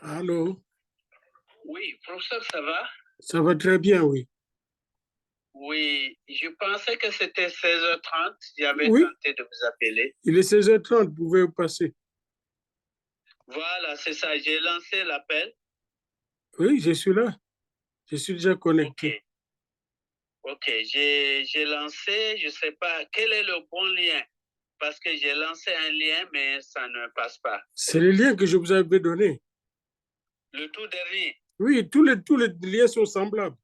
Allô? Oui, professeur, ça va? Ça va très bien, oui. Oui, je pensais que c'était 16h30. J'avais Oui. tenté de vous appeler. Il est 16h30, vous pouvez passer. Voilà, c'est ça. J'ai lancé l'appel. Oui, je suis là. Je suis déjà connecté. Ok, j'ai lancé, je ne sais pas, quel est le bon lien? Parce que j'ai lancé un lien, mais ça ne passe pas. C'est le lien que je vous avais donné. Le tout dernier? Oui, tous les liens sont semblables.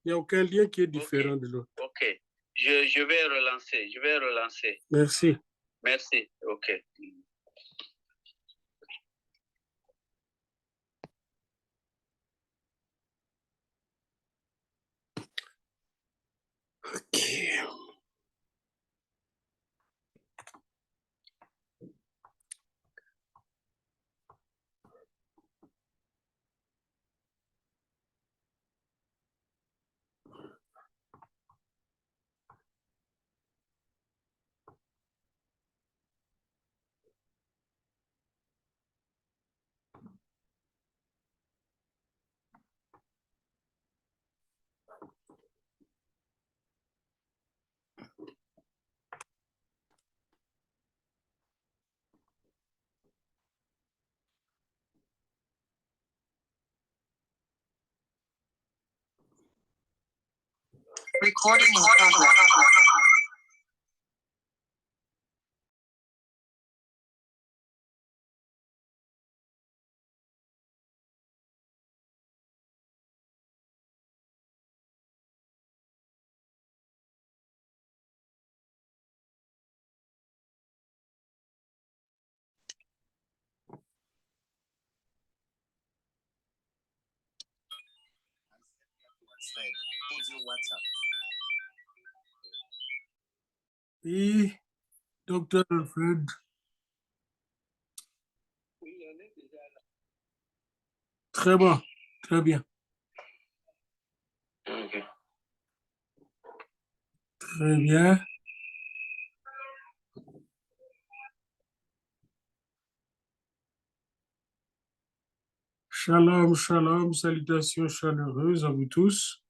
Il n'y a aucun lien qui est différent de l'autre. Ok, je vais relancer. Merci. Merci, ok. Ok. Recording in progress. Oui, docteur Alfred. Très bon, très bien. Ok. Très bien. Shalom, shalom, salutations chaleureuses à vous tous.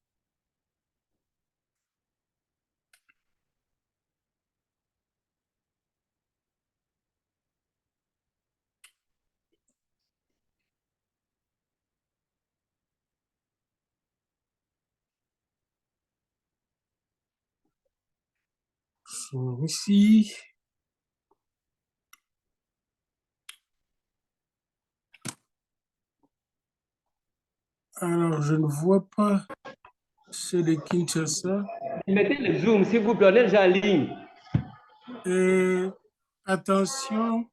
Sont ici. Alors, je ne vois pas ceux de Kinshasa. Mettez le zoom, s'il vous plaît, on est déjà en ligne. Et attention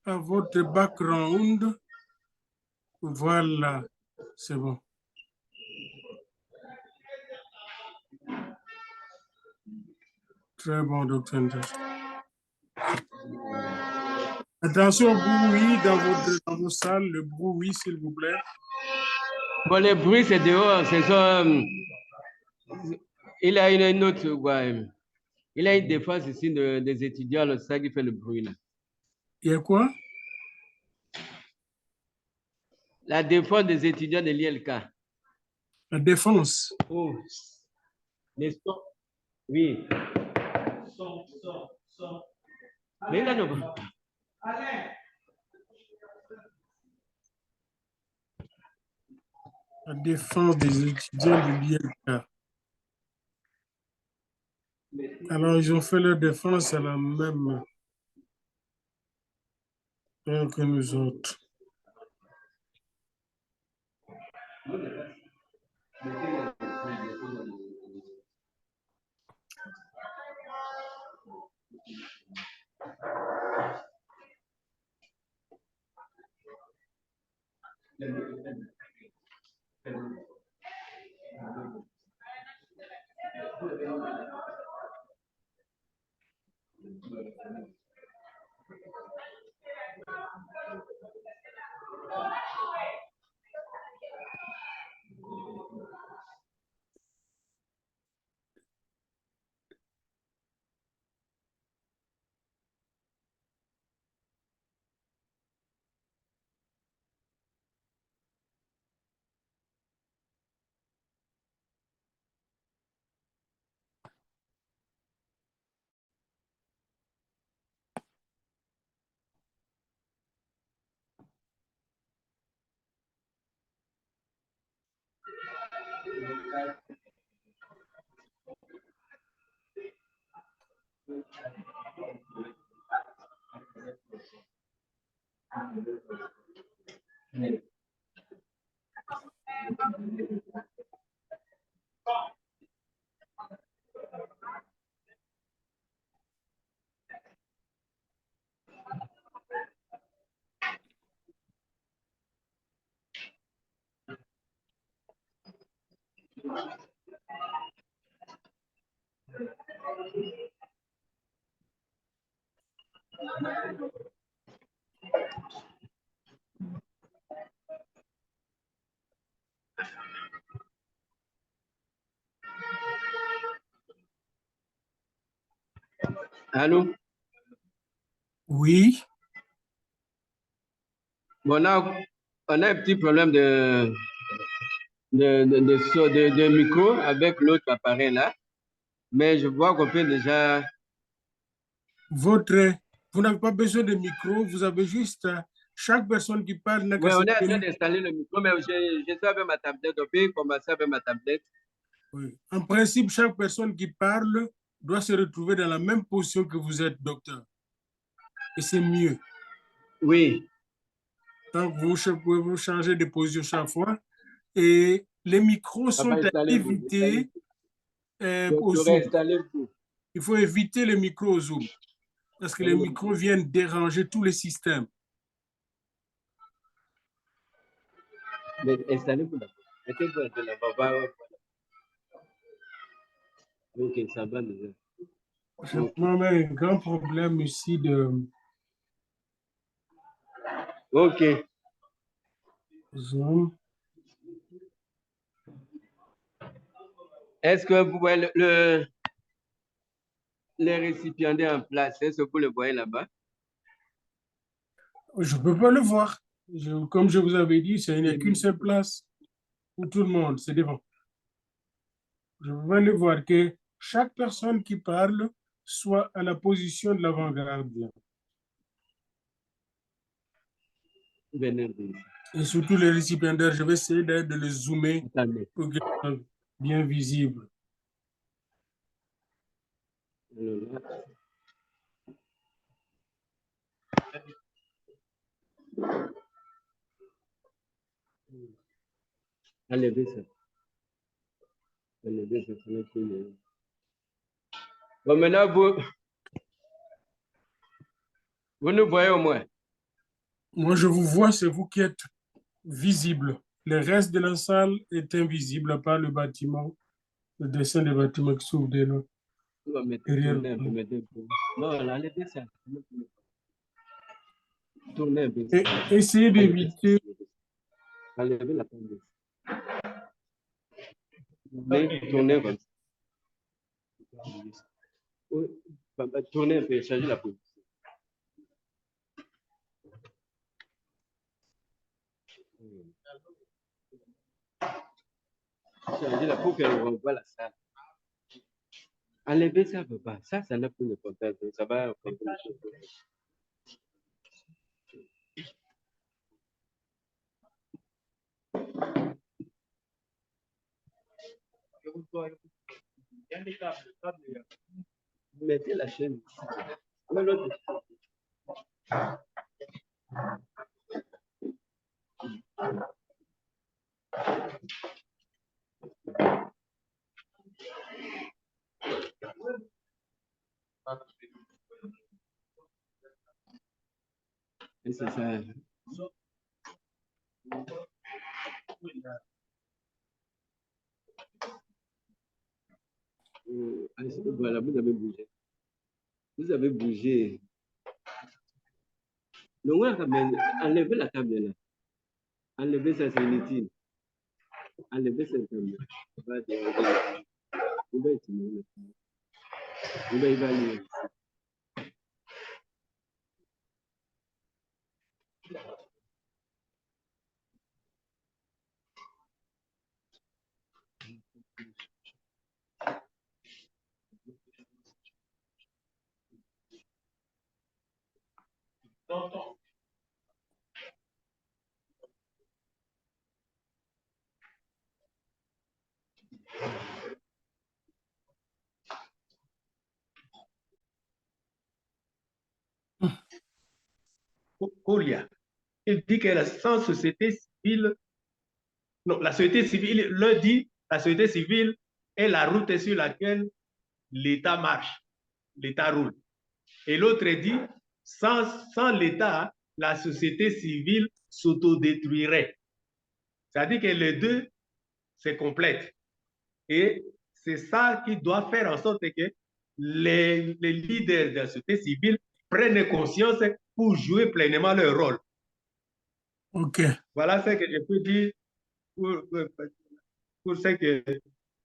à votre background. Voilà, c'est bon. Très bon, docteur Anderson. Attention au bruit dans vos salles, le bruit, s'il vous plaît. Bon, le bruit, c'est dehors. Il a une autre, ouais. Il a une défense ici des étudiants, c'est ça qui fait le bruit là. Il y a quoi? La défense des étudiants de l'ILK. La défense. Oh, n'est-ce pas? Oui. Mais là, non. La défense des étudiants de l'ILK. Alors, ils ont fait leur défense à la même heure que nous autres. Allô? Oui, Bon, on a un petit problème de micro avec l'autre appareil là, mais je vois qu'on peut déjà. vous n'avez pas besoin de micro, vous avez juste, chaque personne qui parle n'a qu'à Oui, se on est en train tenir. d'installer le micro, mais je suis avec ma tablette. On peut commencer avec ma tablette. Oui. En principe, chaque personne qui parle doit se retrouver dans la même position que vous êtes, docteur. Et c'est mieux. Oui, Donc, pouvez vous changer de position chaque fois. Et les micros on sont va à installer vous. éviter au J'aurais Zoom. installé vous. Il faut éviter les micros au Zoom parce que les micros viennent déranger tous les systèmes. Mais installez-vous d'abord. Mettez-vous un peu là-bas. Ok, ça va déjà. J'ai Ok. vraiment un grand problème ici de Ok. Zoom. Est-ce que vous voyez les récipiendaires en place? Est-ce que vous le voyez là-bas? Je ne peux pas le voir. Comme je vous avais dit, il n'y a qu'une seule place pour tout le monde, c'est devant. Je ne peux pas le voir que chaque personne qui parle soit à la position de l'avant-gardien. Venez ici. Et surtout les récipiendaires, je vais essayer de les zoomer Attendez. pour qu'ils soient bien visibles. Alors là. Enlevez ça. Enlevez ça. Bon, maintenant, vous nous voyez au moins. Moi, je vous vois, c'est vous qui êtes visible. Le reste de la salle est invisible, à part le bâtiment, le dessin des bâtiments qui s'ouvre derrière Tournez un peu, nous. mettez un peu. Non, enlevez ça. Tournez un peu. Et essayez Enlevez ça. d'éviter. Enlevez la tendance. Tournez comme ça. Oui, tournez un peu, changez la position. Changez la pour qu'on voit la salle. Enlevez ça, papa. Ça n'a plus de contact. Ça va. Mettez la chaîne. Mais l'autre. Et c'est ça. Voilà, vous avez bougé. Vous avez bougé. Donc, enlevez la table là. Enlevez ça, c'est inutile. Enlevez cette table. On va utiliser. On va évaluer. Colia. Il dit que sans société civile, non, la société civile, l'un dit la société civile est la route sur laquelle l'État marche, l'État roule. Et l'autre dit, sans l'État, la société civile s'autodétruirait. C'est-à-dire que les deux se complètent. Et c'est ça qui doit faire en sorte que les leaders de la société civile prennent conscience pour jouer pleinement leur rôle. OK. Voilà ce que je peux dire pour ce que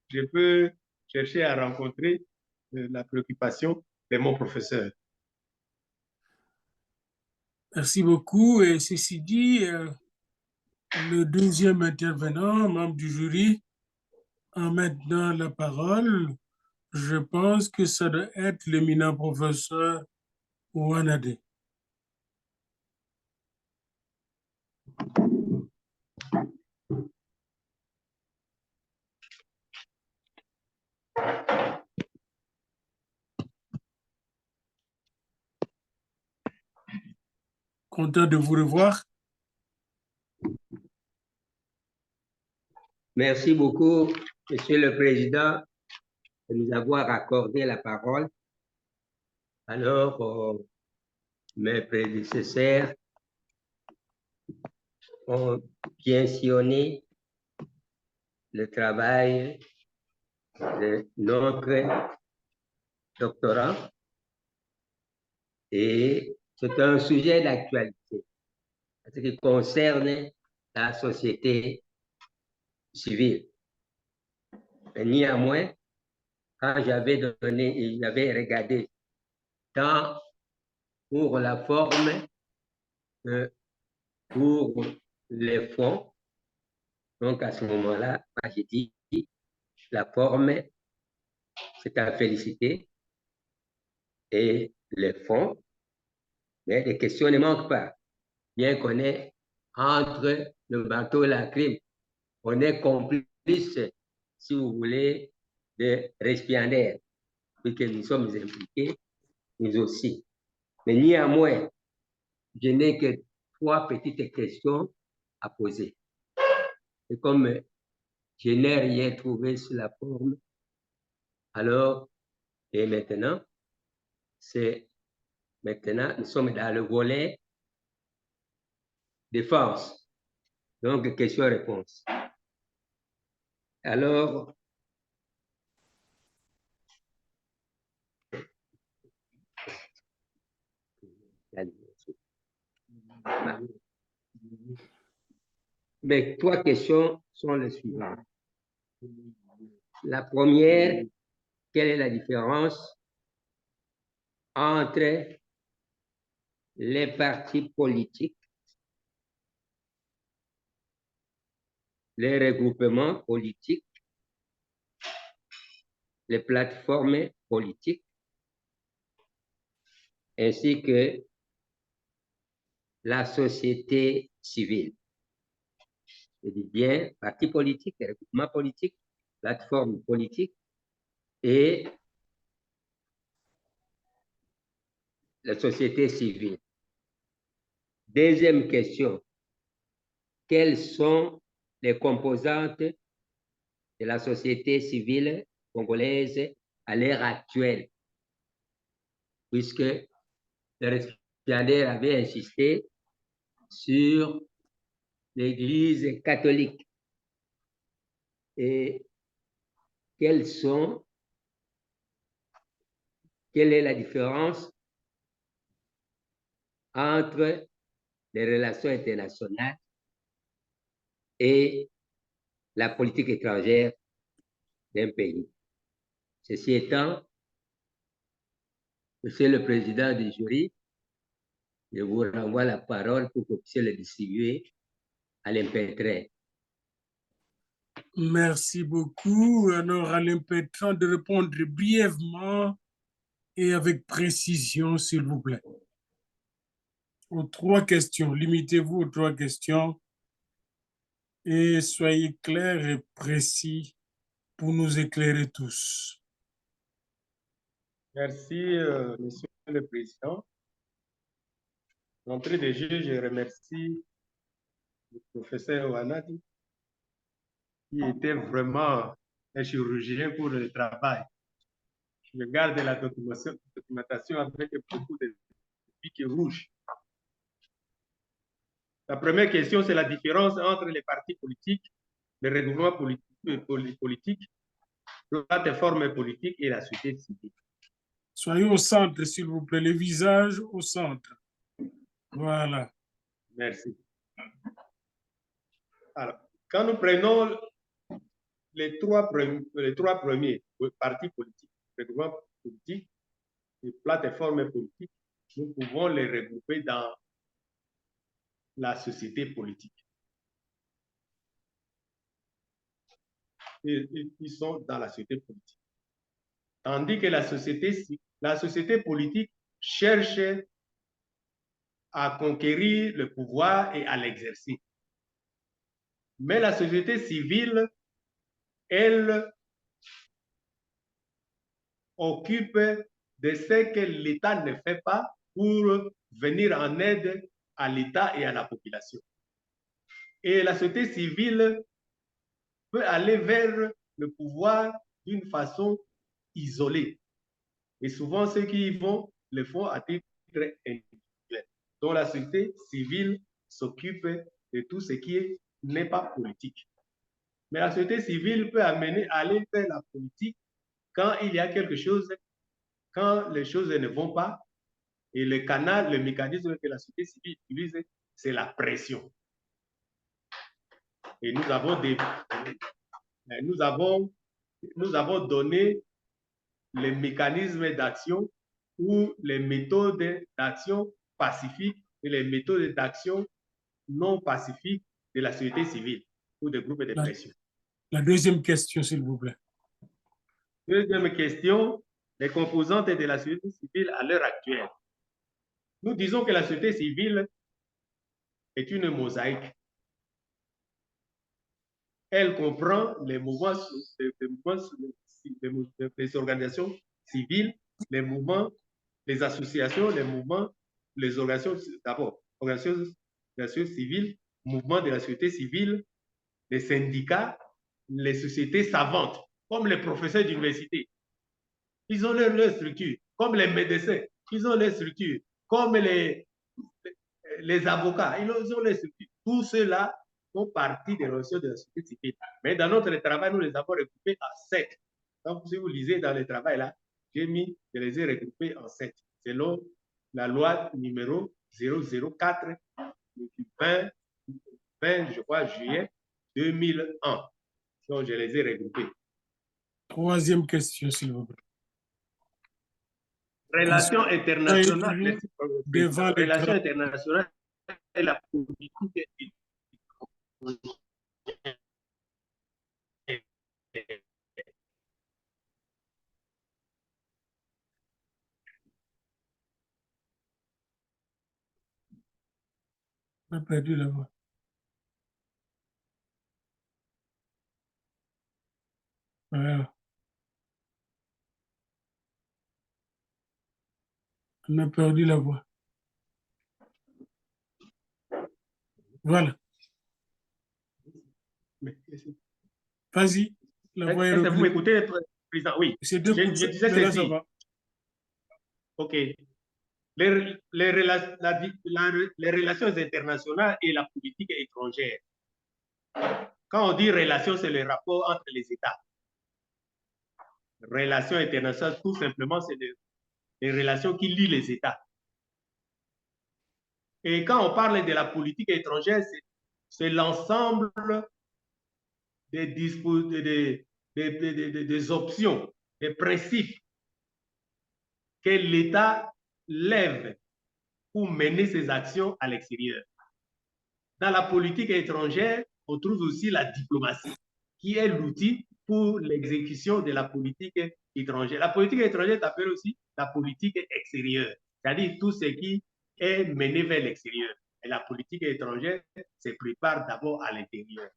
je peux chercher à rencontrer la préoccupation de mon professeur. Merci beaucoup. Et ceci dit, le deuxième intervenant, membre du jury, a maintenant la parole. Je pense que ça doit être l'éminent professeur Ouanade. Content de vous revoir. Merci beaucoup, Monsieur le Président, de nous avoir accordé la parole. Alors, mes prédécesseurs ont bien sillonné le travail de notre doctorant et c'est un sujet d'actualité, ce qui concerne la société civile. Et néanmoins, quand j'avais regardé tant pour la forme que pour les fonds, donc à ce moment-là, j'ai dit la forme, c'est à féliciter, et les fonds, mais les questions ne manquent pas. Bien qu'on est entre le bateau et la crime, on est complice, si vous voulez, de récipiendaires, puisque nous sommes impliqués, nous aussi. Mais néanmoins, je n'ai que 3 petites questions à poser. Et comme je n'ai rien trouvé sur la forme, alors, et maintenant, nous sommes dans le volet défense. Donc, question-réponse. Alors, mes 3 questions sont les suivantes. La première, quelle est la différence entre les partis politiques, les regroupements politiques, les plateformes politiques, ainsi que la société civile? Je dis bien partis politiques, regroupements politiques, plateformes politiques et la société civile. Deuxième question, quelles sont les composantes de la société civile congolaise à l'heure actuelle? Puisque le récipiendaire avait insisté sur l'Église catholique. Et quelle est la différence entre les relations internationales et la politique étrangère d'un pays? Ceci étant, Monsieur le Président du jury, je vous renvoie la parole pour que vous puissiez le distribuer à l'impétré. Merci beaucoup. Alors, Alain Pétran, de répondre brièvement et avec précision, s'il vous plaît. Aux 3 questions. Limitez-vous aux 3 questions et soyez clairs et précis pour nous éclairer tous. Merci, Monsieur le Président. D'entrée de jeu, je remercie le professeur Wanadi, qui était vraiment un chirurgien pour le travail. Je garde la documentation avec beaucoup de pics rouges. La première question, c'est la différence entre les partis politiques, les regroupements politiques, les plateformes politiques et la société civile. Soyez au centre, s'il vous plaît, les visages au centre. Voilà. Merci. Alors, quand nous prenons les trois premiers partis politiques, regroupements politiques et plateformes politiques, nous pouvons les regrouper dans la société politique. Ils sont dans la société politique. Tandis que la société politique cherche à conquérir le pouvoir et à l'exercer. Mais la société civile, elle occupe de ce que l'État ne fait pas pour venir en aide à l'État et à la population. Et la société civile peut aller vers le pouvoir d'une façon isolée. Et souvent, ceux qui y vont le font à titre individuel. Donc, la société civile s'occupe de tout ce qui n'est pas politique. Mais la société civile peut amener à aller faire la politique quand il y a quelque chose, quand les choses ne vont pas. Et le canal, le mécanisme que la société civile utilise, c'est la pression. Et nous avons donné les mécanismes d'action ou les méthodes d'action pacifiques et les méthodes d'action non pacifiques de la société civile ou des groupes de pression. La deuxième question, s'il vous plaît. Deuxième question, les composantes de la société civile à l'heure actuelle. Nous disons que la société civile est une mosaïque. Elle comprend les mouvements, les organisations civiles, les mouvements, les associations, les mouvements, les organisations, d'abord, organisations civiles, mouvements de la société civile, les syndicats, les sociétés savantes, comme les professeurs d'université. Ils ont leur structure, comme les médecins, ils ont leur structure, comme les avocats, ils ont leur structure. Tout cela font partie des relations de la société civile. Mais dans notre travail, nous les avons regroupés en 7. Donc, si vous lisez dans le travail là, je les ai regroupés en 7, selon la loi numéro 004 du 20, je crois, juillet 2001. Donc, je les ai regroupés. Troisième question, s'il vous plaît. Relations internationales. Devant Relations internationales et la politique. On a perdu la voix. Voilà. On a perdu la voix. Voilà. Vas-y. La voix est Est-ce que vous m'écoutez, Président? Oui. Je disais ceci. OK. Les relations internationales et la politique étrangère. Quand on dit relations, c'est le rapport entre les États. Relations internationales, tout simplement, c'est les relations qui lient les États. Et quand on parle de la politique étrangère, c'est l'ensemble des options, des principes que l'État lève pour mener ses actions à l'extérieur. Dans la politique étrangère, on trouve aussi la diplomatie, qui est l'outil pour l'exécution de la politique étrangère. La politique étrangère s'appelle aussi la politique extérieure, c'est-à-dire tout ce qui est mené vers l'extérieur. Et la politique étrangère se prépare d'abord à l'intérieur.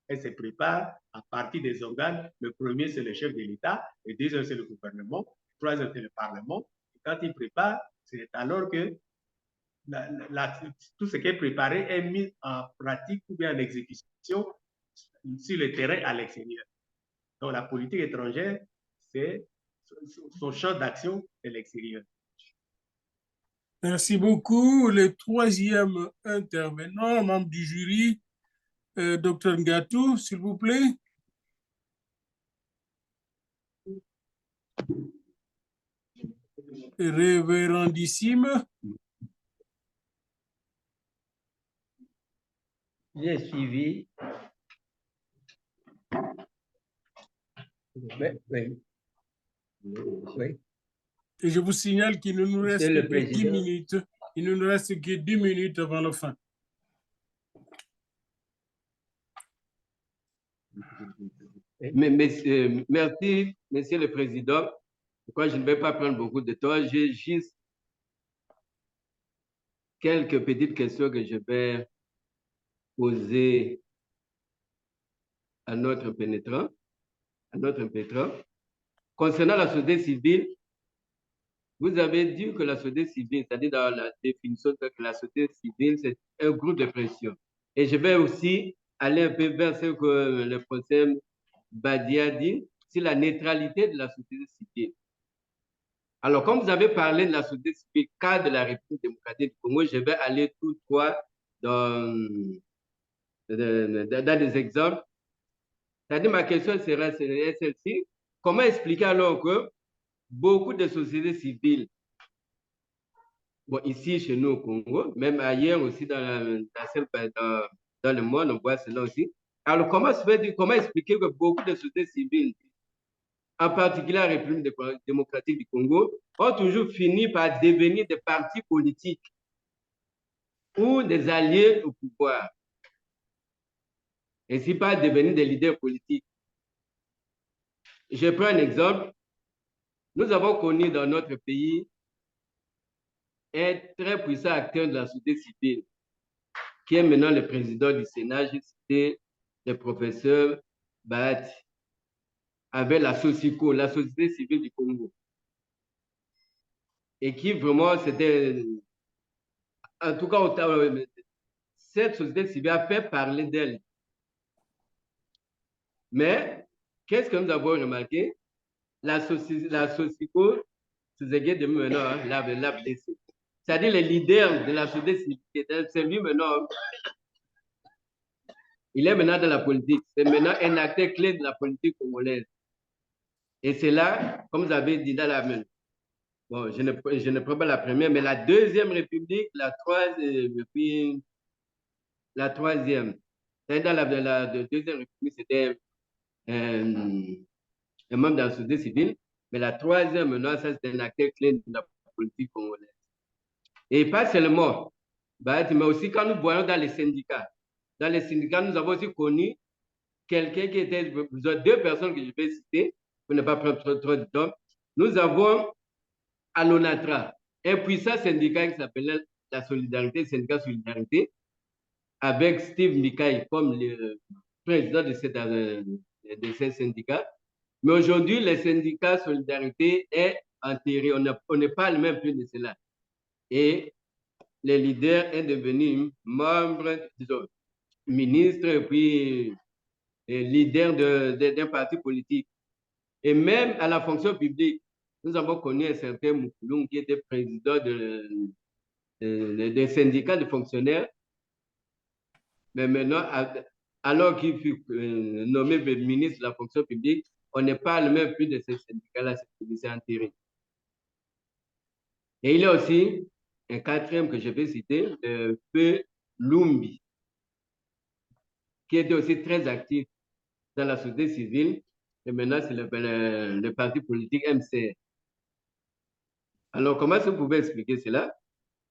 Elle se prépare à partir des organes. Le premier, c'est le chef de l'État. Le deuxième, c'est le gouvernement. Le troisième, c'est le Parlement. Et quand il prépare, c'est alors que tout ce qui est préparé est mis en pratique ou bien en exécution sur le terrain à l'extérieur. Donc la politique étrangère, c'est son champ d'action, c'est l'extérieur. Merci beaucoup. Le troisième intervenant, membre du jury, Dr Ngatou, s'il vous plaît. Révérendissime. J'ai suivi. Oui. Oui. Et je vous signale qu'il ne nous reste Monsieur le que 10 Président. minutes. Il ne nous reste que 10 minutes avant la fin. Merci, Monsieur le Président. Pourquoi je ne vais pas prendre beaucoup de temps. J'ai juste quelques petites questions que je vais poser à notre pénétrant. Concernant la société civile, vous avez dit que la société civile, c'est-à-dire dans la définition que la société civile, c'est un groupe de pression. Et je vais aussi aller un peu vers ce que le professeur Badia dit sur la neutralité de la société civile. Alors, comme vous avez parlé de la société civile, cadre de la République démocratique du Congo, je vais aller tout droit dans des exemples. C'est-à-dire, ma question serait celle-ci. Comment expliquer alors que beaucoup de sociétés civiles, bon, ici chez nous au Congo, même ailleurs aussi dans le monde, on voit cela aussi. Alors, comment expliquer que beaucoup de sociétés civiles, en particulier la République démocratique du Congo, ont toujours fini par devenir des partis politiques ou des alliés au pouvoir, et si pas devenir des leaders politiques? Je prends un exemple. Nous avons connu dans notre pays un très puissant acteur de la société civile, qui est maintenant le président du Sénat, j'ai cité le professeur Bahati, avec la SOSICO, la Société civile du Congo. Et qui vraiment, c'était, en tout cas, cette société civile a fait parler d'elle. Mais, qu'est-ce que nous avons remarqué? La SOSICO, maintenant, l'a blessé. C'est-à-dire les leaders de la société civile, c'est lui maintenant. Il est maintenant dans la politique. C'est maintenant un acteur clé de la politique congolaise. Et c'est là, comme vous avez dit dans la même. Bon, je ne prends pas la première, mais la deuxième république, la troisième. C'est-à-dire dans la deuxième république, c'était un membre de la société civile. Mais la troisième, maintenant, ça, c'est un acteur clé de la politique congolaise. Et pas seulement, mais aussi quand nous voyons dans les syndicats. Dans les syndicats, nous avons aussi connu quelqu'un qui était, deux personnes que je vais citer, pour ne pas prendre trop de temps. Nous avons à l'ONATRA un puissant syndicat qui s'appelait la Solidarité, syndicat Solidarité, avec Steve Mikai comme le président de ces syndicats. Mais aujourd'hui, le syndicat Solidarité est enterré. On ne parle même plus de cela. Et les leaders est devenu membre, disons, ministre et puis leader d'un parti politique. Et même à la fonction publique, nous avons connu un certain Moukoulou qui était président des syndicats de fonctionnaires. Mais maintenant, alors qu'il fut nommé ministre de la fonction publique, on ne parle même plus de ces syndicats-là, c'est enterré. Et il y a aussi un quatrième que je vais citer, Feu Lumbi, qui était aussi très actif dans la société civile. Et maintenant, c'est le parti politique MCR. Alors, comment est-ce que vous pouvez expliquer cela?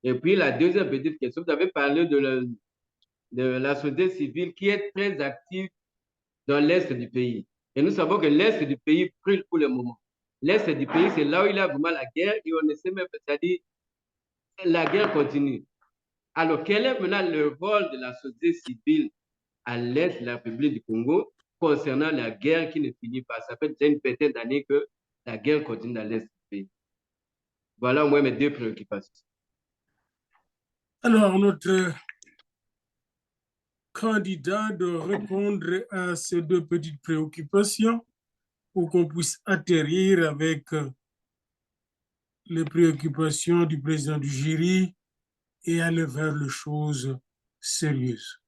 Et puis, la deuxième petite question, vous avez parlé de la société civile qui est très active dans l'Est du pays. Et nous savons que l'Est du pays brûle pour le moment. L'Est du pays, c'est là où il y a vraiment la guerre et on ne sait même pas, c'est-à-dire la guerre continue. Alors, quel est maintenant le rôle de la société civile à l'Est de la République du Congo concernant la guerre qui ne finit pas? Ça fait déjà une vingtaine d'années que la guerre continue dans l'Est du pays. Voilà au moins mes deux préoccupations. Alors, notre candidat de répondre à ces deux petites préoccupations pour qu'on puisse atterrir avec les préoccupations du président du jury et aller vers les choses sérieuses.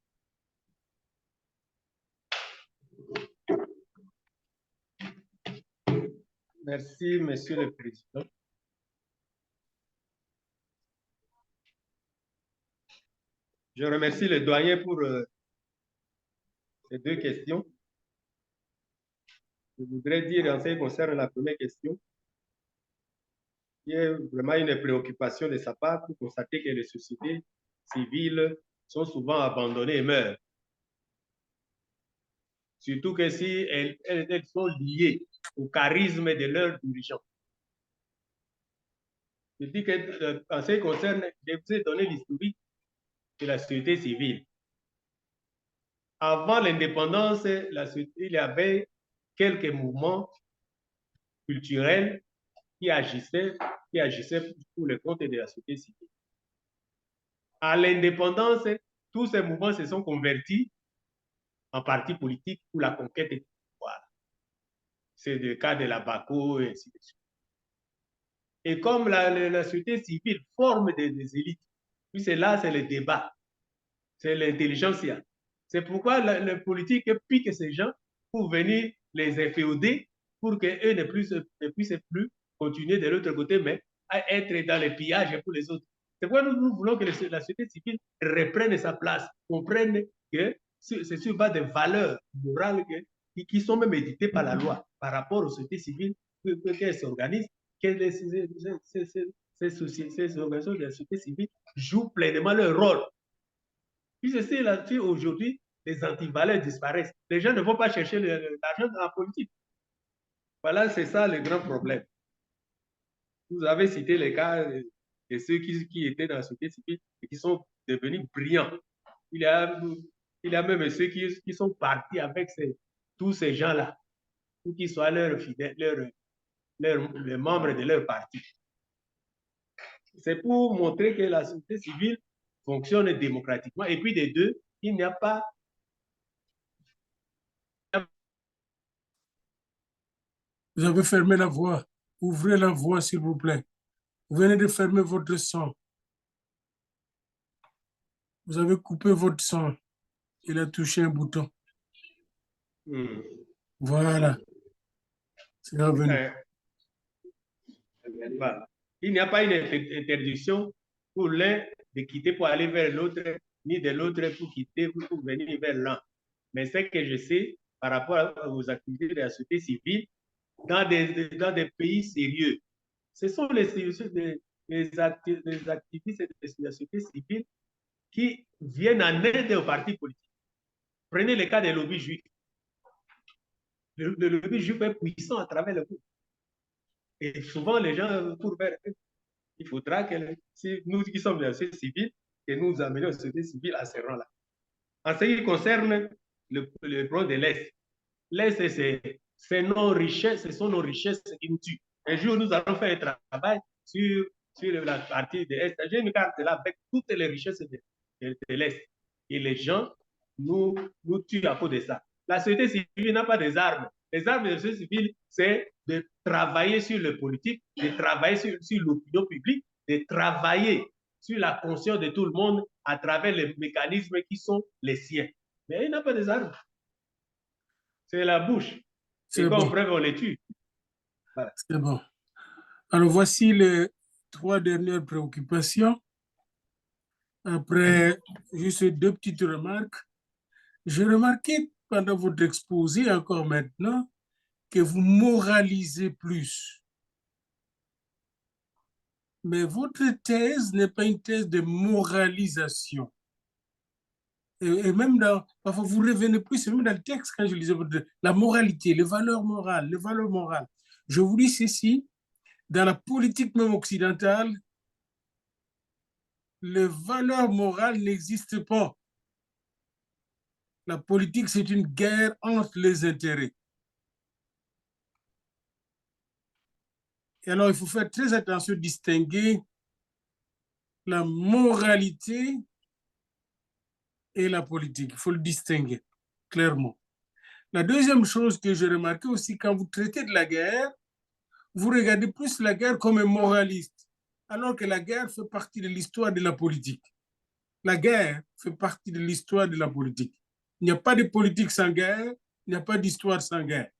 Merci, Monsieur le Président. Je remercie le doyen pour ces deux questions. Je voudrais dire, en ce qui concerne la première question, il y a vraiment une préoccupation de sa part pour constater que les sociétés civiles sont souvent abandonnées et meurent. Surtout que si elles sont liées au charisme de leurs dirigeants. Je dis que, en ce qui concerne, je vous ai donné l'historique de la société civile. Avant l'indépendance, il y avait quelques mouvements culturels qui agissaient pour le compte de la société civile. À l'indépendance, tous ces mouvements se sont convertis en partis politiques pour la conquête du pouvoir. C'est le cas de la BACO et ainsi de suite. Et comme la société civile forme des élites, puis c'est là, c'est le débat, c'est l'intelligentsia. C'est pourquoi le politique pique ces gens pour venir les inféoder pour qu'eux ne puissent plus continuer de l'autre côté, mais à être dans les pillages pour les autres. C'est pourquoi nous voulons que la société civile reprenne sa place, comprenne que c'est sur base de valeurs morales qui sont même éditées par la loi par rapport aux sociétés civiles qu'elles s'organisent, que ces organisations de la société civile jouent pleinement leur rôle. Puis c'est là-dessus, aujourd'hui, les antivaleurs disparaissent. Les gens ne vont pas chercher l'argent dans la politique. Voilà, c'est ça le grand problème. Vous avez cité les cas de ceux qui étaient dans la société civile et qui sont devenus brillants. Il y a même ceux qui sont partis avec tous ces gens-là, pour qu'ils soient leurs fidèles, les membres de leur parti. C'est pour montrer que la société civile fonctionne démocratiquement. Et puis, des deux, il n'y a pas. Vous avez fermé la voie. Ouvrez la voie, s'il vous plaît. Vous venez de fermer votre son. Vous avez coupé votre son. Il a touché un bouton. Voilà. C'est revenu. Voilà. Il n'y a pas une interdiction pour l'un de quitter pour aller vers l'autre, ni de l'autre pour quitter pour venir vers l'un. Mais ce que je sais par rapport aux activités de la société civile, dans des pays sérieux, ce sont les activistes de la société civile qui viennent en aide aux partis politiques. Prenez le cas des lobbies juifs. Le lobby juif est puissant à travers le monde. Et souvent, les gens courent vers eux. Il faudra que nous qui sommes de la société civile, que nous amenions la société civile à ce rang-là. En ce qui concerne le problème de l'Est, l'Est, c'est nos richesses, ce sont nos richesses qui nous tuent. Un jour, nous allons faire un travail sur la partie de l'Est. J'ai une carte là avec toutes les richesses de l'Est. Et les gens nous tuent à cause de ça. La société civile n'a pas des armes. Les armes de la société civile, c'est de travailler sur le politique, de travailler sur l'opinion publique, de travailler sur la conscience de tout le monde à travers les mécanismes qui sont les siens. Mais il n'a pas des armes. C'est la bouche. Et quand on preuve, on les tue. Voilà. C'est bon. Alors, voici les 3 dernières préoccupations. Après juste 2 petites remarques. J'ai remarqué pendant votre exposé, encore maintenant, que vous moralisez plus. Mais votre thèse n'est pas une thèse de moralisation. Et même parfois vous revenez plus, même dans le texte, quand je lisais la moralité, les valeurs morales, les valeurs morales. Je vous dis ceci, dans la politique même occidentale, les valeurs morales n'existent pas. La politique, c'est une guerre entre les intérêts. Et alors, il faut faire très attention à distinguer la moralité et la politique. Il faut le distinguer clairement. La deuxième chose que j'ai remarqué aussi, quand vous traitez de la guerre, vous regardez plus la guerre comme un moraliste, alors que la guerre fait partie de l'histoire de la politique. La guerre fait partie de l'histoire de la politique. Il n'y a pas de politique sans guerre, il n'y a pas d'histoire sans guerre.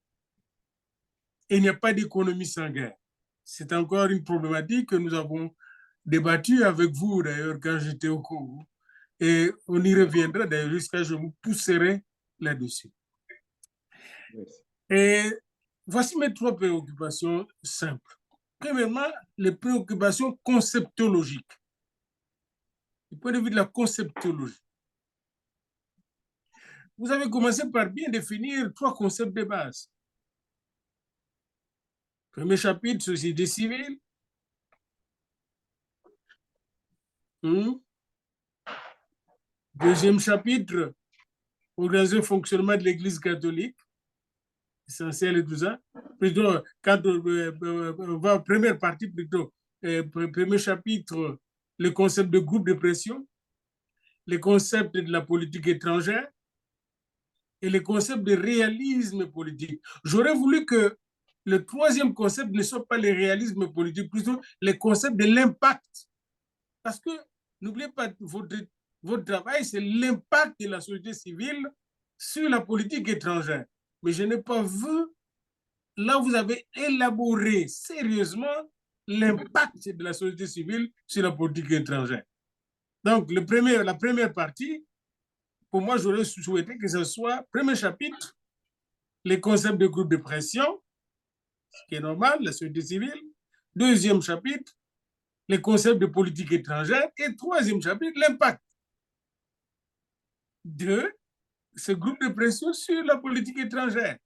Et il n'y a pas d'économie sans guerre. C'est encore une problématique que nous avons débattue avec vous, d'ailleurs, quand j'étais au Congo. Et on y reviendra, d'ailleurs, jusqu'à ce que je vous pousserai là-dessus. Et voici mes 3 préoccupations simples. Premièrement, les préoccupations conceptologiques. Du point de vue de la conceptologie. Vous avez commencé par bien définir 3 concepts de base. Premier chapitre, société civile. Deuxième chapitre, organisation et fonctionnement de l'Église catholique. Essentiel et tout ça. Plutôt, quand on va première partie, plutôt, premier chapitre, le concept de groupe de pression, les concepts de la politique étrangère et les concepts de réalisme politique. J'aurais voulu que le 3e concept ne soit pas le réalisme politique, plutôt les concepts de l'impact. Parce que, n'oubliez pas, votre travail, c'est l'impact de la société civile sur la politique étrangère. Mais je n'ai pas vu, là vous avez élaboré sérieusement l'impact de la société civile sur la politique étrangère. Donc, la première partie, pour moi, j'aurais souhaité que ce soit, premier chapitre, les concepts de groupe de pression, ce qui est normal, la société civile. Deuxième chapitre, les concepts de politique étrangère. Et 3e chapitre, l'impact de ce groupe de pression sur la politique étrangère.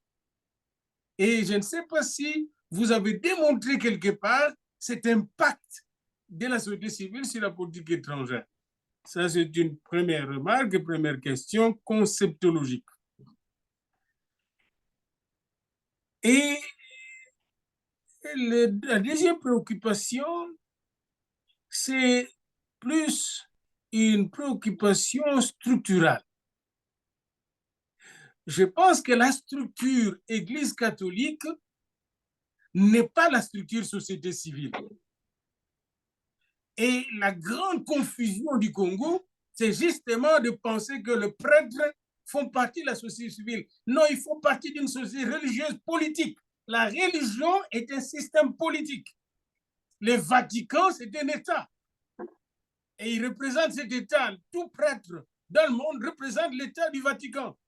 Et je ne sais pas si vous avez démontré quelque part cet impact de la société civile sur la politique étrangère. Ça, c'est une première remarque, première question conceptologique. Et la deuxième préoccupation, c'est plus une préoccupation structurelle. Je pense que la structure Église catholique n'est pas la structure société civile. Et la grande confusion du Congo, c'est justement de penser que les prêtres font partie de la société civile. Non, ils font partie d'une société religieuse politique. La religion est un système politique. Le Vatican, c'est un État. Et il représente cet État. Tout prêtre dans le monde représente l'État du Vatican.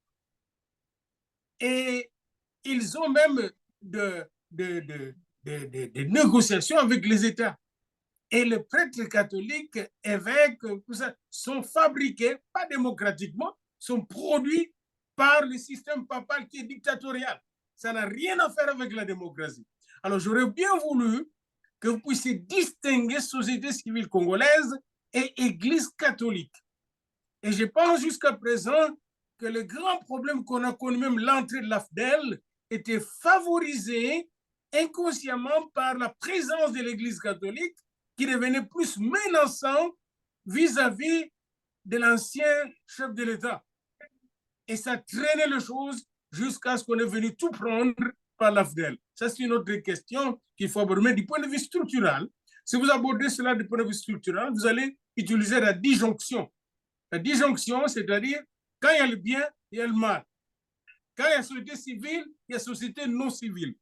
Et ils ont même des négociations avec les États. Et les prêtres catholiques, évêques, tout ça, sont fabriqués, pas démocratiquement, sont produits par le système papal qui est dictatorial. Ça n'a rien à faire avec la démocratie. Alors, j'aurais bien voulu que vous puissiez distinguer société civile congolaise et Église catholique. Et je pense jusqu'à présent que le grand problème qu'on a connu, même l'entrée de l'AFDEL, était favorisé inconsciemment par la présence de l'Église catholique qui devenait plus menaçant vis-à-vis de l'ancien chef de l'État. Et ça traînait les choses jusqu'à ce qu'on est venu tout prendre par l'AFDEL. Ça, c'est une autre question qu'il faut aborder. Mais du point de vue structural, si vous abordez cela du point de vue structural, vous allez utiliser la disjonction. La disjonction, c'est-à-dire quand il y a le bien, il y a le mal. Quand il y a société civile, il y a société non civile.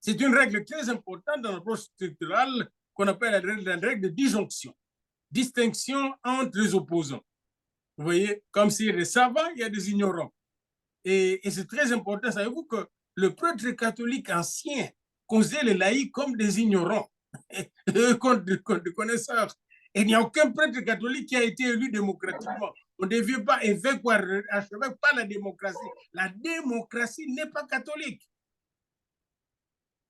C'est une règle très importante dans l'approche structurale qu'on appelle la règle de disjonction. Distinction entre les opposants. Vous voyez, comme s'il y a des savants, il y a des ignorants. Et c'est très important. Savez-vous que le prêtre catholique ancien considère les laïcs comme des ignorants, comme des connaisseurs. Et il n'y a aucun prêtre catholique qui a été élu démocratiquement. On ne devient pas évêque ou archevêque par la démocratie. La démocratie n'est pas catholique.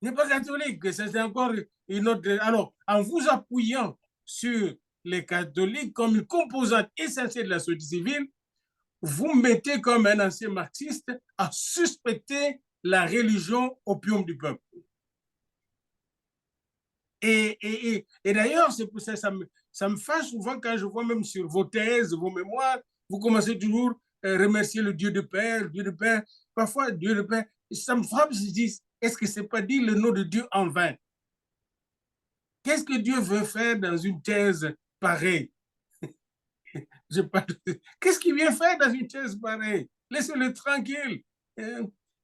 N'est pas catholique. C'est encore une autre. Alors, en vous appuyant sur les catholiques comme une composante essentielle de la société civile, vous mettez comme un ancien marxiste à suspecter la religion opium du peuple. Et d'ailleurs, c'est pour ça, Ça me fâche souvent quand je vois même sur vos thèses, vos mémoires, vous commencez toujours à remercier le Dieu de Père, Dieu de Père. Parfois, Dieu de Père, ça me frappe, je dis, est-ce que c'est pas dire le nom de Dieu en vain? Qu'est-ce que Dieu veut faire dans une thèse pareille? Qu'est-ce qu'il vient faire dans une thèse pareille? Laissez-le tranquille.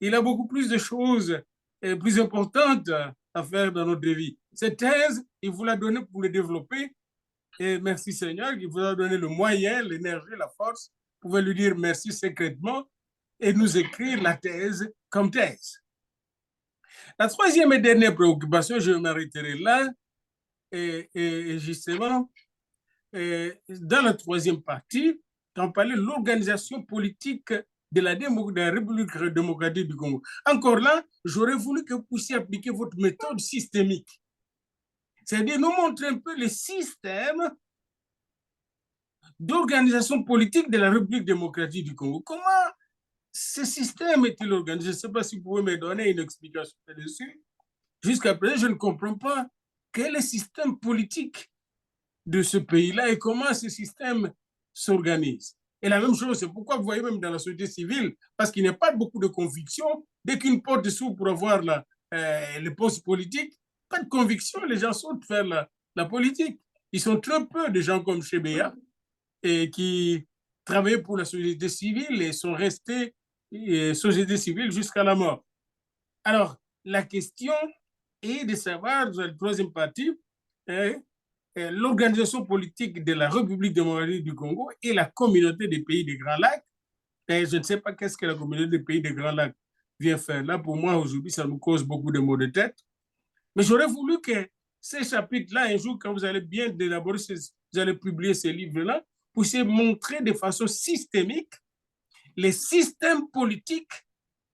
Il a beaucoup plus de choses plus importantes à faire dans notre vie. Cette thèse, il vous l'a donnée pour le développer. Et merci Seigneur, il vous a donné le moyen, l'énergie, la force. Vous pouvez lui dire merci secrètement et nous écrire la thèse comme thèse. La troisième et dernière préoccupation, je m'arrêterai là, et justement, dans la troisième partie, quand on parlait de l'organisation politique de la République démocratique du Congo. Encore là, j'aurais voulu que vous puissiez appliquer votre méthode systémique. C'est-à-dire nous montrer un peu les systèmes d'organisation politique de la République démocratique du Congo. Comment ce système est-il organisé? Je ne sais pas si vous pouvez me donner une explication là-dessus. Jusqu'à présent, je ne comprends pas quel est le système politique de ce pays-là et comment ce système s'organise. Et la même chose, c'est pourquoi vous voyez même dans la société civile, parce qu'il n'y a pas beaucoup de conviction, dès qu'une porte s'ouvre pour avoir le poste politique, pas de conviction, les gens sautent faire la politique. Ils sont très peu de gens comme Chebeya et qui travaillaient pour la société civile et sont restés société civile jusqu'à la mort. Alors, la question est de savoir, dans la troisième partie, l'organisation politique de la République démocratique du Congo et la communauté des pays des Grands Lacs. Et je ne sais pas qu'est-ce que la communauté des pays des Grands Lacs vient faire là. Pour moi, aujourd'hui, ça me cause beaucoup de maux de tête. Mais j'aurais voulu que ces chapitres-là, un jour, quand vous allez bien élaborer, vous allez publier ces livres-là, puissiez montrer de façon systémique les systèmes politiques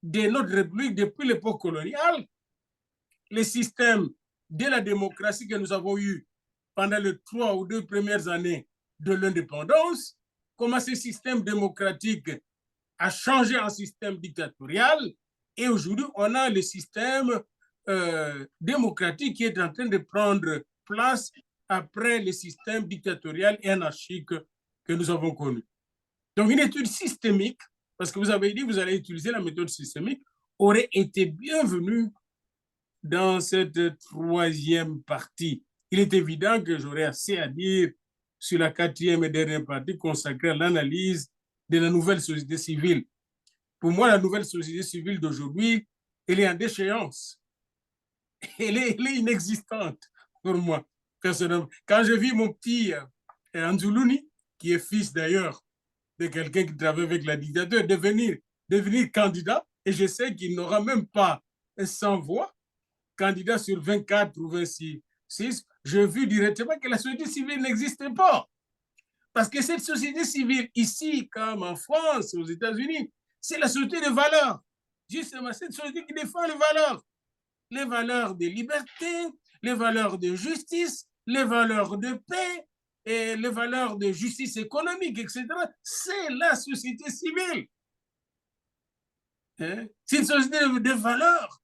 de notre République depuis l'époque coloniale, les systèmes de la démocratie que nous avons eu pendant les 3 ou 2 premières années de l'indépendance, comment ce système démocratique a changé en système dictatorial. Et aujourd'hui, on a le système démocratique qui est en train de prendre place après le système dictatorial et anarchique que nous avons connu. Donc, une étude systémique, parce que vous avez dit que vous allez utiliser la méthode systémique, aurait été bienvenue dans cette troisième partie. Il est évident que j'aurais assez à dire sur la quatrième et dernière partie consacrée à l'analyse de la nouvelle société civile. Pour moi, la nouvelle société civile d'aujourd'hui, elle est en déchéance. Elle est inexistante pour moi, personnellement. Quand je vis mon petit Anzuluni, qui est fils d'ailleurs de quelqu'un qui travaille avec la dictature, devenir candidat, et je sais qu'il n'aura même pas 100 voix, candidat sur 24 ou 26, je vis directement que la société civile n'existait pas. Parce que cette société civile, ici, comme en France, aux États-Unis, c'est la société de valeurs. Justement, cette société qui défend les valeurs de liberté, les valeurs de justice, les valeurs de paix, et les valeurs de justice économique, etc. C'est la société civile. C'est une société de valeurs.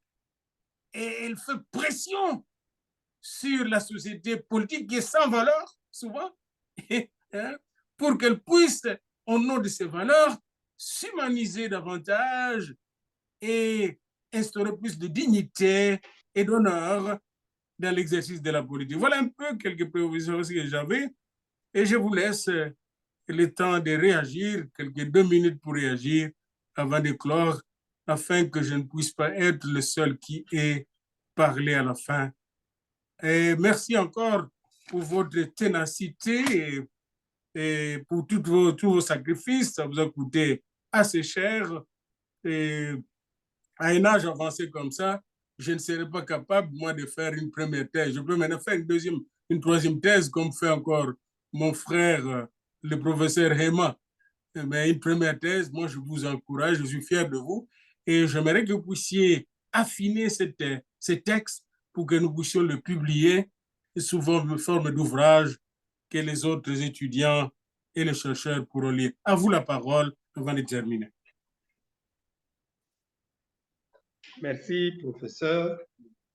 Et elle fait pression sur la société politique qui est sans valeur, souvent, pour qu'elle puisse, au nom de ces valeurs, s'humaniser davantage et instaurer plus de dignité et d'honneur dans l'exercice de la politique. Voilà un peu quelques prévisions que j'avais et je vous laisse le temps de réagir, quelques 2 minutes pour réagir avant de clore, afin que je ne puisse pas être le seul qui ait parlé à la fin. Et merci encore pour votre ténacité et pour tous vos sacrifices. Ça vous a coûté assez cher. Et à un âge avancé comme ça, je ne serais pas capable, moi, de faire une première thèse. Je peux maintenant faire une troisième thèse, comme fait encore mon frère, le professeur Hema. Mais une première thèse, moi, je vous encourage, je suis fier de vous. Et j'aimerais que vous puissiez affiner ce texte pour que nous puissions le publier sous forme d'ouvrage que les autres étudiants et les chercheurs pourront lire. À vous la parole avant de terminer. Merci, professeur.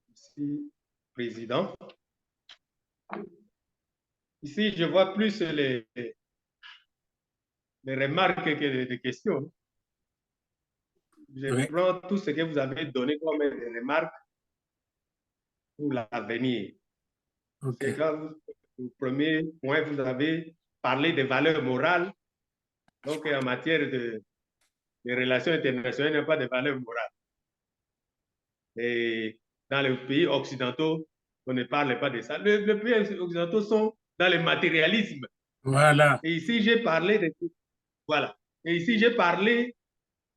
Merci, président. Ici, je vois plus les remarques que des questions. Je Oui, prends tout ce que vous avez donné comme des remarques pour l'avenir. ok. C'est quand au premier point, vous avez parlé des valeurs morales. Donc, en matière de relations internationales, il n'y a pas de valeurs morales. Et dans les pays occidentaux, on ne parle pas de ça. Les pays occidentaux sont dans le matérialisme. Voilà. Et ici, j'ai parlé de... Voilà. Et ici, j'ai parlé...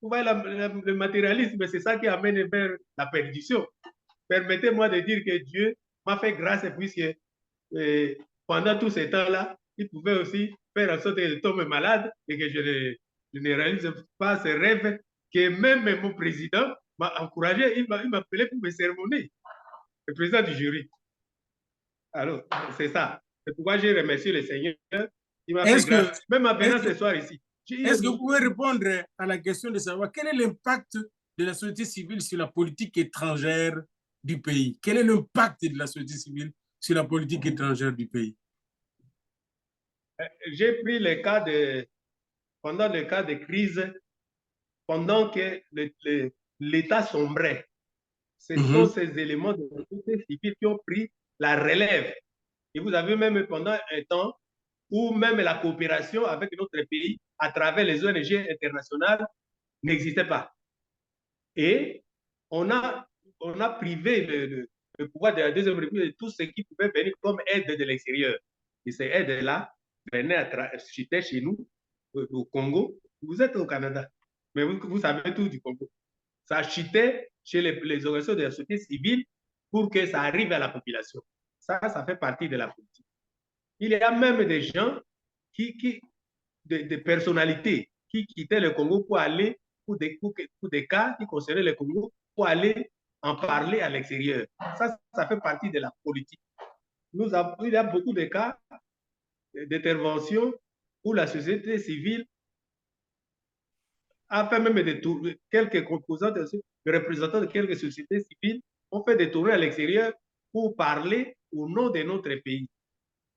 Vous voyez, le matérialisme, c'est ça qui amène vers la perdition. Permettez-moi de dire que Dieu m'a fait grâce puisque pendant tous ces temps-là, il pouvait aussi faire en sorte que je tombe malade et que je ne réalise pas ce rêve que même mon président m'a encouragé, il m'a appelé pour me sermonner, le président du jury. Alors, c'est ça. C'est pourquoi j'ai remercié le Seigneur. Il m'a fait Est-ce que, grâce, même en venant est-ce que, ce soir ici. est-ce que vous pouvez répondre à la question de savoir quel est l'impact de la société civile sur la politique étrangère du pays? Quel est l'impact de la société civile sur la politique étrangère du pays? J'ai pris le cas de, pendant le cas de crise, pendant que l'État sombrait. Ce sont ces éléments de la société civile qui ont pris la relève. Et vous avez même pendant un temps où même la coopération avec notre pays à travers les ONG internationales n'existait pas. Et on a privé le pouvoir de la deuxième république de tout ce qui pouvait venir comme aide de l'extérieur. Et ces aides-là venaient chuter chez nous, au Congo. Vous êtes au Canada, mais vous savez tout du Congo. Ça chutait chez les organisations de la société civile pour que ça arrive à la population. Ça fait partie de la politique. Il y a même des gens des personnalités qui quittaient le Congo pour aller, pour des cas qui concernaient le Congo, pour aller en parler à l'extérieur. Ça fait partie de la politique. Il y a beaucoup de cas d'intervention où la société civile a fait même quelques composants, de représentants de quelques sociétés civiles ont fait des tournées à l'extérieur pour parler au nom de notre pays.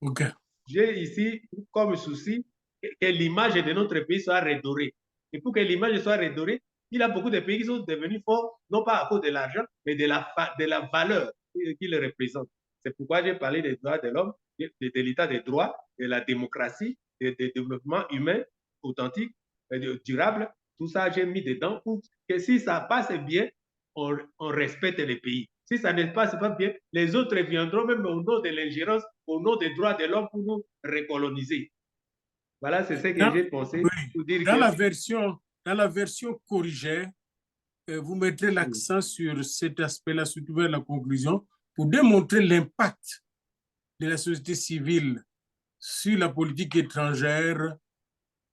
Okay. J'ai ici comme souci que l'image de notre pays soit redorée. Et pour que l'image soit redorée, il y a beaucoup de pays qui sont devenus forts, non pas à cause de l'argent, mais de la valeur qu'ils représentent. C'est pourquoi j'ai parlé des droits de l'homme, de l'état des droits, de la démocratie, du développement humain authentique, durable. Tout ça, j'ai mis dedans pour que si ça passe bien, on respecte les pays. Si ça ne passe pas bien, les autres viendront même au nom de l'ingérence, au nom des droits de l'homme pour nous recoloniser. Voilà, c'est ce que j'ai pensé pour dire dans que... dans la version corrigée, vous mettrez l'accent sur cet aspect-là, surtout vers la conclusion, pour démontrer l'impact de la société civile sur la politique étrangère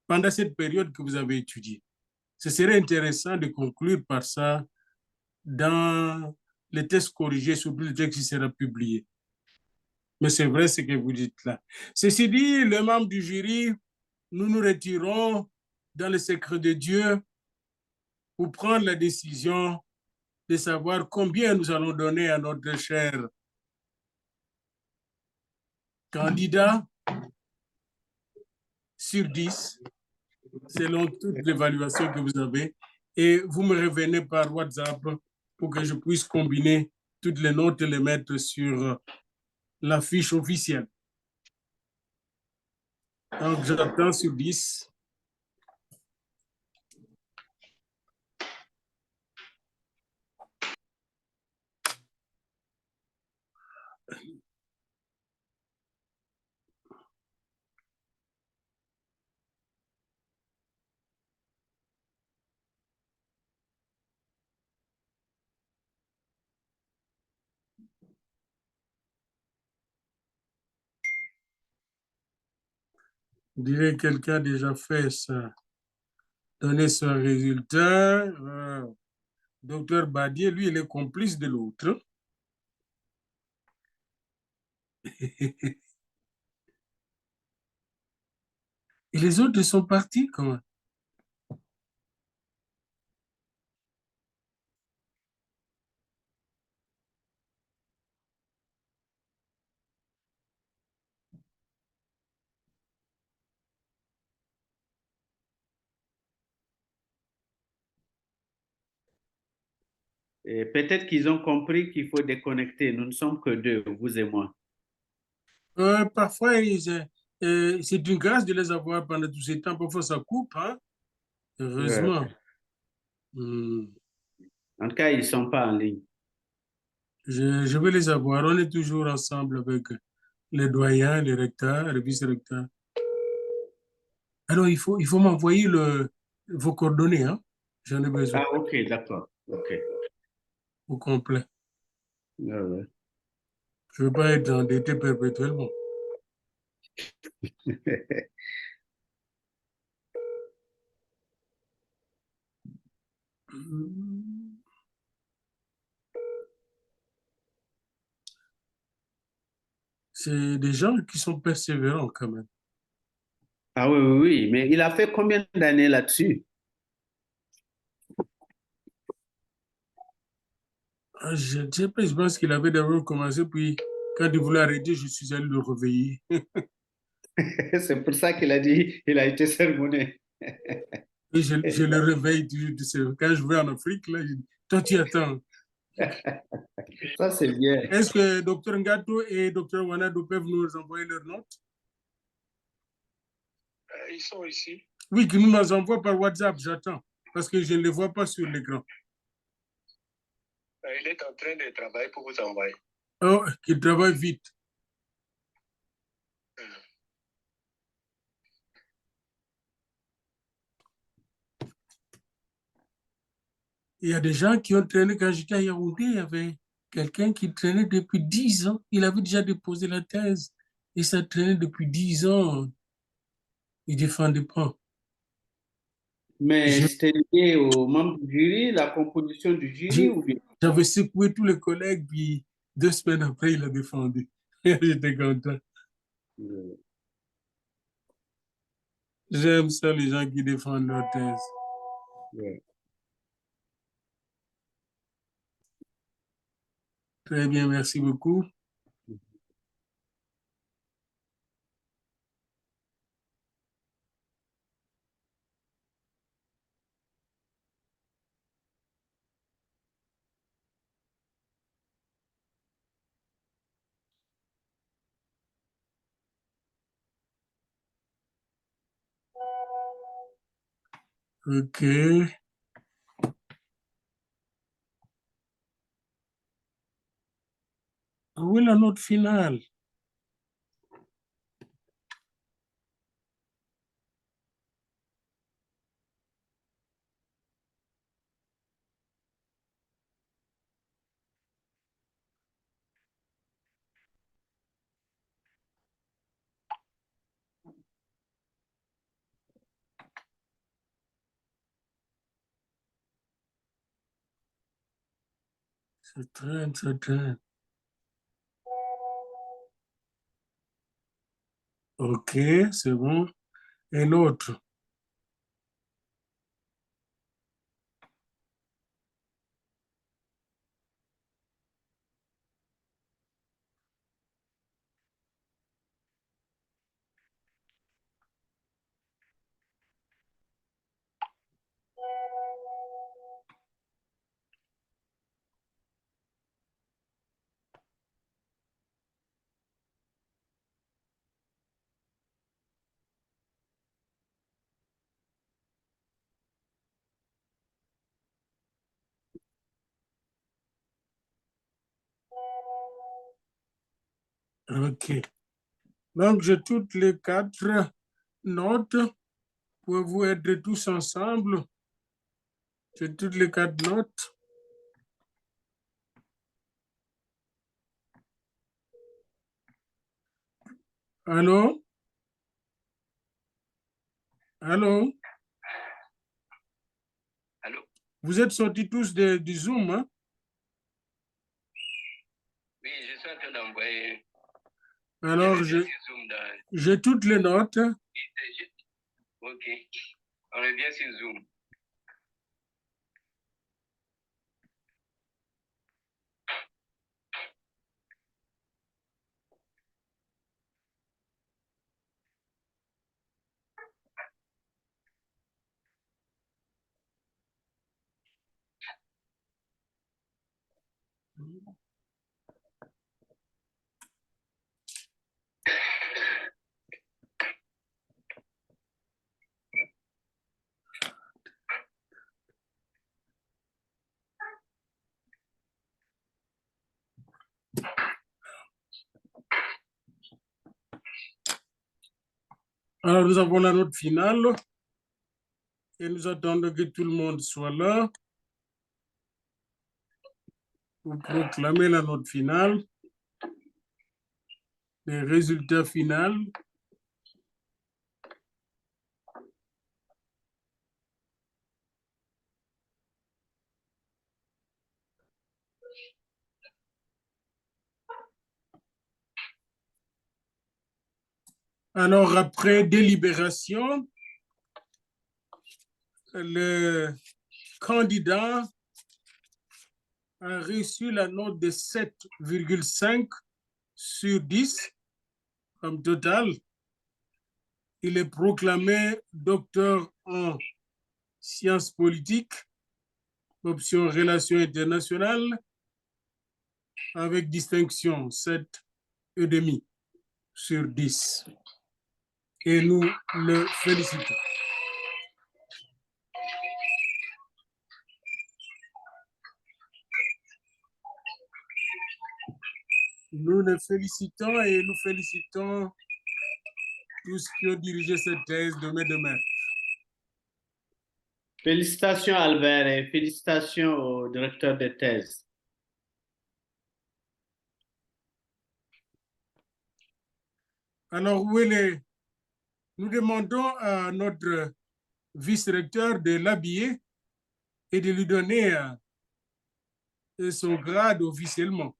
pendant cette période que vous avez étudiée. Ce serait intéressant de conclure par ça dans les tests corrigés, surtout le texte qui sera publié. Mais c'est vrai ce que vous dites là. Ceci dit, les membres du jury, nous nous retirons dans le secret de Dieu pour prendre la décision de savoir combien nous allons donner à notre cher candidat sur 10, selon toute l'évaluation que vous avez. Et vous me revenez par WhatsApp pour que je puisse combiner toutes les notes et les mettre sur la fiche officielle. Donc, j'attends sur 10. Je dirais que quelqu'un a déjà fait ça, donné son résultat. Docteur Badier, lui, il est complice de l'autre. Et les autres sont partis quand Et peut-être qu'ils ont compris qu'il faut déconnecter. Nous ne sommes que deux, vous et moi. Parfois, c'est une grâce de les avoir pendant tout ce temps. Parfois, ça coupe, hein? Ouais. Heureusement. Hmm. En tout cas, ils ne sont pas en ligne. Je vais les avoir. On est toujours ensemble avec les doyens, les recteurs, les vice-recteurs. Alors, il faut m'envoyer vos coordonnées, hein? J'en ai besoin Ah, ok, d'accord. Ok. au complet. Ouais, ouais. Je ne veux pas être endetté perpétuellement. Hmm. C'est des gens qui sont persévérants quand même. Ah oui, oui, oui. Mais il a fait combien d'années là-dessus? Ah, je ne sais pas, je pense qu'il avait d'abord commencé, puis quand il voulait arrêter, je suis allé le réveiller. C'est pour ça qu'il a dit il a été sermonné. Et je le réveille toujours. Tu sais, quand je vais en Afrique, là, je dis, toi, tu attends. Ça, c'est bien. Est-ce que Dr Ngato et Dr Wanado peuvent nous envoyer leurs notes? Ils sont ici. Oui, qu'ils nous les envoient par WhatsApp, j'attends, parce que je ne les vois pas sur l'écran. Il est en train de travailler pour vous envoyer. Oh, qu'ils travaillent vite. Il y a des gens qui ont traîné, quand j'étais à Yaoundé, il y avait quelqu'un qui traînait depuis 10 ans. Il avait déjà déposé la thèse et ça traînait depuis 10 ans. Il ne défendait pas. Mais Je- c'était lié aux membres du jury, la composition du jury ou bien? J'avais secoué tous les collègues, puis 2 semaines après, il a défendu. J'étais content. J'aime ça, les gens qui défendent leur thèse. Ouais. Très bien, merci beaucoup. OK. Où est la note finale? Ça traîne, ça traîne. OK, c'est bon. Et l'autre? OK. Donc, j'ai toutes les 4 notes. Pouvez-vous être tous ensemble? J'ai toutes les 4 notes. Allô? Allô? Allô? Vous êtes sortis tous du Zoom, hein? Oui, je suis en train d'envoyer. Alors, Zoom dans... j'ai toutes les notes. Ok. On est bien sur Zoom. Alors, nous avons la note finale et nous attendons que tout le monde soit là pour proclamer la note finale, les résultats finaux. Alors, après délibération, le candidat a reçu la note de 7,5 sur 10 comme total. Il est proclamé docteur en sciences politiques, option relations internationales, avec distinction 7,5 sur 10. Et nous le félicitons. Nous le félicitons et nous félicitons tous ceux qui ont dirigé cette thèse de mai de mai. Félicitations Albert et félicitations au directeur de thèse. Alors, nous demandons à notre vice-recteur de l'habiller et de lui donner son grade officiellement.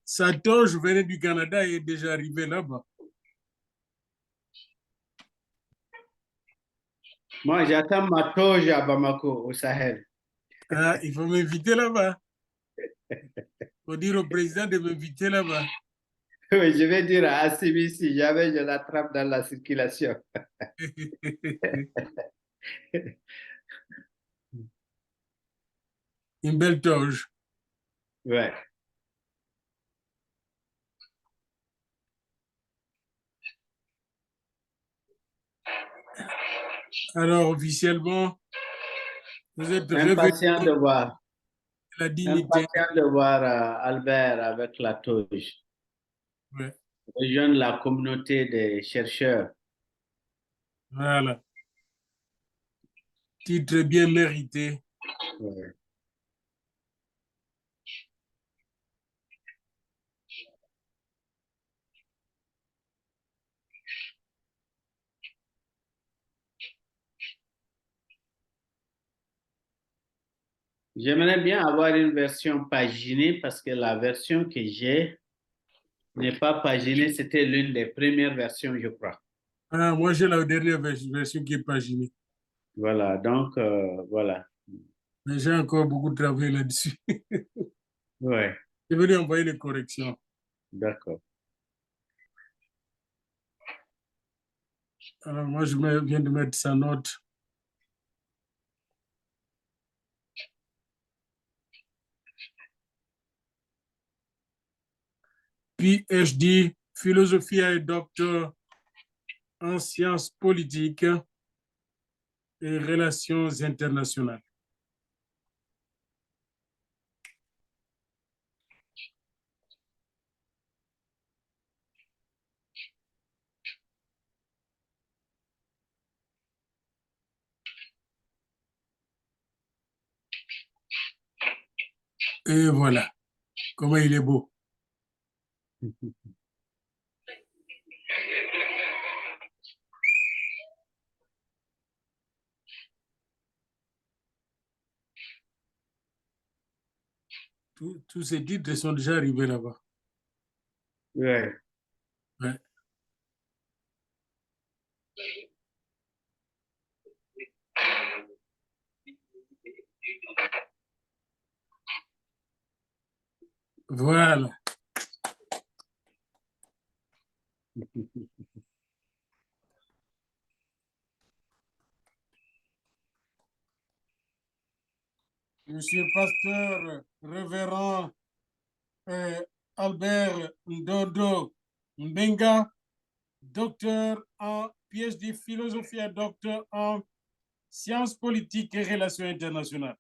Sa toge venait du Canada et est déjà arrivée là-bas. Moi, j'attends ma toge à Bamako, au Sahel. Ah, il faut m'inviter là-bas. Il faut dire au président de m'inviter là-bas. Oui, je vais dire à Assimi si jamais je l'attrape dans la circulation. Une belle toge. Ouais. Alors, officiellement, vous êtes Impatient de revenu voir. la dignité. Impatient de voir Albert avec la toge. Ouais. Rejoindre la communauté des chercheurs. Voilà. Titre bien mérité. Ouais. J'aimerais bien avoir une version paginée parce que la version que j'ai n'est pas paginée. C'était l'une des premières versions, je crois. Ah, moi, j'ai la dernière version qui est paginée. Voilà, donc voilà. Mais j'ai encore beaucoup de travail là-dessus. Ouais, Je vais lui envoyer les corrections. d'accord. Alors, moi, je viens de mettre sa note. PhD, philosophie et docteur en sciences politiques et relations internationales. Et voilà, comment il est beau. Tous ces titres sont déjà arrivés là-bas. Ouais. Ouais. Voilà. Monsieur Pasteur Révérend Albert Ndodo Mbenga, docteur en PhD philosophie et docteur en sciences politiques et relations internationales.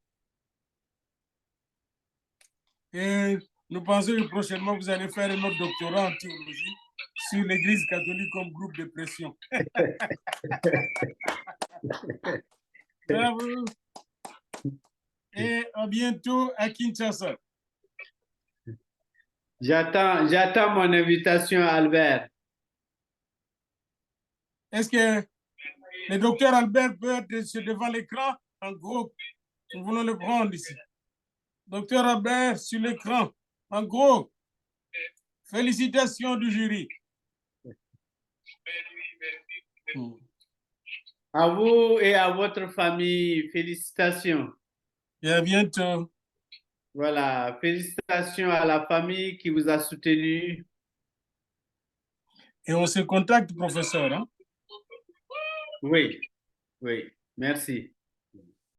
Et nous pensons que prochainement, vous allez faire un autre doctorat en théologie sur l'Église catholique comme groupe de pression. Bravo. Et à bientôt à Kinshasa. J'attends mon invitation, Albert. Est-ce que le docteur Albert peut être devant l'écran? En gros, nous voulons le prendre ici. Docteur Albert sur l'écran. En gros, félicitations du jury. À vous et à votre famille, félicitations. Et à bientôt. Voilà, félicitations à la famille qui vous a soutenu. Et on se contacte, professeur. Hein? Oui, oui, merci.